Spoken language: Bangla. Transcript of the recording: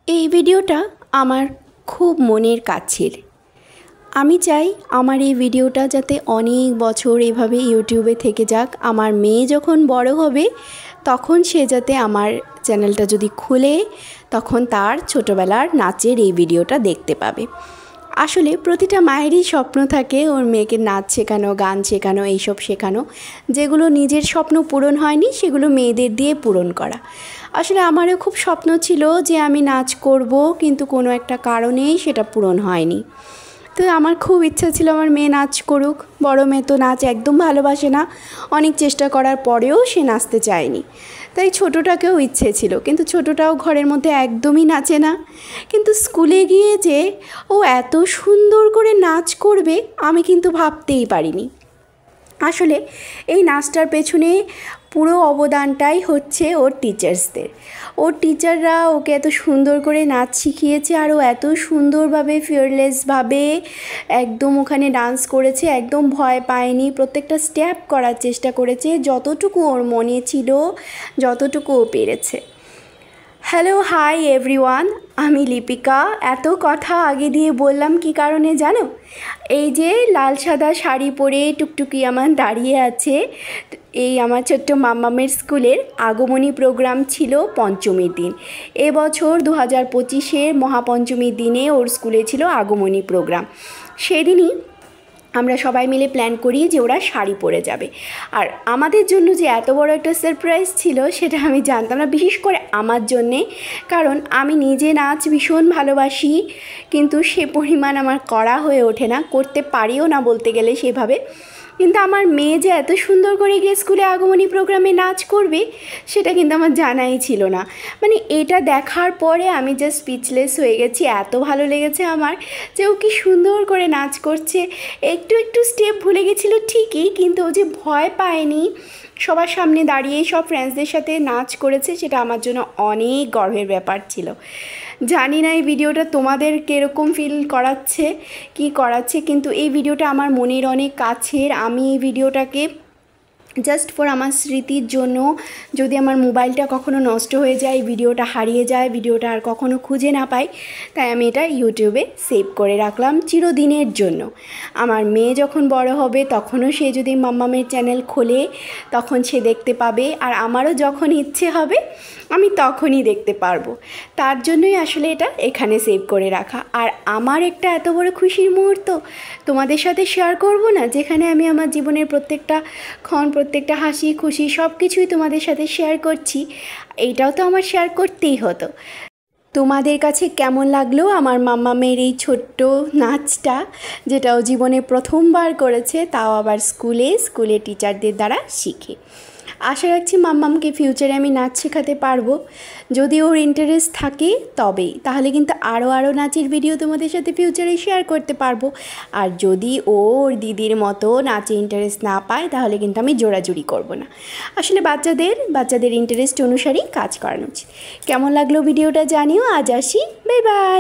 এই ভিডিওটা আমার খুব মনের কাছের। আমি চাই আমার এই ভিডিওটা যাতে অনেক বছর এভাবে ইউটিউবে থেকে যাক। আমার মেয়ে যখন বড় হবে তখন সে যাতে আমার চ্যানেলটা যদি খুলে তখন তার ছোটোবেলার নাচের এই ভিডিওটা দেখতে পাবে। আসলে প্রতিটা মায়েরই স্বপ্ন থাকে ওর মেয়েকে নাচ শেখানো, গান শেখানো, এইসব শেখানো। যেগুলো নিজের স্বপ্ন পূরণ হয়নি সেগুলো মেয়েদের দিয়ে পূরণ করা। আসলে আমারও খুব স্বপ্ন ছিল যে আমি নাচ করব, কিন্তু কোনো একটা কারণেই সেটা পূরণ হয়নি। তো আমার খুব ইচ্ছা ছিল আমার মেয়ে নাচ করুক। বড় মেয়ে তো নাচ একদম ভালোবাসে না, অনেক চেষ্টা করার পরেও সে নাচতে চায়নি। তাই ছোটোটাকেও ইচ্ছে ছিল, কিন্তু ছোটোটাও ঘরের মধ্যে একদমই নাচে না। কিন্তু স্কুলে গিয়ে যে ও এত সুন্দর করে নাচ করবে আমি কিন্তু ভাবতেই পারিনি। আসলে এই নাচটার পেছনে পুরো অবদানটাই হচ্ছে ওর টিচার্সদের। ওর টিচাররা ওকে এত সুন্দর করে নাচ শিখিয়েছে, আর ও এত সুন্দরভাবে ফিয়ারলেসভাবে একদম ওখানে ডান্স করেছে, একদম ভয় পায়নি। প্রত্যেকটা স্টেপ করার চেষ্টা করেছে, যতটুকু ওর মনে ছিল, যতটুকু ও পেরেছে। হ্যালো, হাই এভরিওয়ান, আমি লিপিকা। এত কথা আগে দিয়ে বললাম কি কারণে জানো? এই যে লাল সাদা শাড়ি পরে টুকটুকি আমার দাঁড়িয়ে আছে, এই আমার ছোট্ট মাম্মামের স্কুলের আগমনী প্রোগ্রাম ছিল পঞ্চমীর দিন। এবছর 2025-এর মহাপঞ্চমীর দিনে ওর স্কুলে ছিল আগমনী প্রোগ্রাম। সেদিনই আমরা সবাই মিলে প্ল্যান করি যে ওরা শাড়ি পরে যাবে। আর আমাদের জন্য যে এত বড় একটা সারপ্রাইজ ছিল সেটা আমি জানতাম না, বিশেষ করে আমার জন্যে, কারণ আমি নিজে নাচ ভীষণ ভালোবাসি, কিন্তু সে পরিমাণ আমার করা হয়ে ওঠে না, করতে পারিও না বলতে গেলে সেভাবে। কিন্তু আমার মেয়ে যে এত সুন্দর করে গিয়ে স্কুলে আগমনী প্রোগ্রামে নাচ করবে সেটা কিন্তু আমার জানাই ছিল না। মানে এটা দেখার পরে আমি জাস্ট স্পিচলেস হয়ে গেছি। এত ভালো লেগেছে আমার যে ও কি সুন্দর করে নাচ করছে। একটু একটু স্টেপ ভুলে গেছিলো ঠিকই, কিন্তু ও যে ভয় পায়নি, সবার সামনে দাঁড়িয়ে সব ফ্রেন্ডসদের সাথে নাচ করেছে, সেটা আমার জন্য অনেক গর্বের ব্যাপার ছিল। জানি না এই ভিডিওটা তোমাদের কীরকম ফিল করাচ্ছে, কি করাচ্ছে, কিন্তু এই ভিডিওটা আমার মনের অনেক কাছের। আমি এই ভিডিওটাকে জাস্ট ফর আমার স্মৃতির জন্য, যদি আমার মোবাইলটা কখনো নষ্ট হয়ে যায়, ভিডিওটা হারিয়ে যায়, ভিডিওটা আর কখনো খুঁজে না পাই, তাই আমি এটা ইউটিউবে সেভ করে রাখলাম চিরদিনের জন্য। আমার মেয়ে যখন বড় হবে তখনও সে যদি মাম্মামের চ্যানেল খোলে তখন সে দেখতে পাবে, আর আমারও যখন ইচ্ছে হবে আমি তখনই দেখতে পারবো। তার জন্যই আসলে এটা এখানে সেভ করে রাখা। আর আমার একটা এত বড় খুশির মুহূর্ত তোমাদের সাথে শেয়ার করব না, যেখানে আমি আমার জীবনের প্রত্যেকটা ক্ষণ, প্রত্যেকটা হাসি খুশি সব কিছুই তোমাদের সাথে শেয়ার করছি। এইটাও তো আমার শেয়ার করতেই হতো। তোমাদের কাছে কেমন লাগলো আমার মাম্মামের এই ছোট্ট নাচটা, যেটা ও জীবনে প্রথমবার করেছে, তাও আবার স্কুলে টিচারদের দ্বারা শিখে। আশা রাখছি মাম্মামকে ফিউচারে আমি নাচ শেখাতে পারবো, যদি ওর ইন্টারেস্ট থাকে তবেই। তাহলে কিন্তু আরও নাচের ভিডিও তোমাদের সাথে ফিউচারে শেয়ার করতে পারবো। আর যদি ওর দিদির মতো নাচে ইন্টারেস্ট না পায় তাহলে কিন্তু আমি জোরাজুরি করব না। আসলে বাচ্চাদের ইন্টারেস্ট অনুসারেই কাজ করানো উচিত। কেমন লাগলো ভিডিওটা জানিও। আজ আসি, বাই বাই।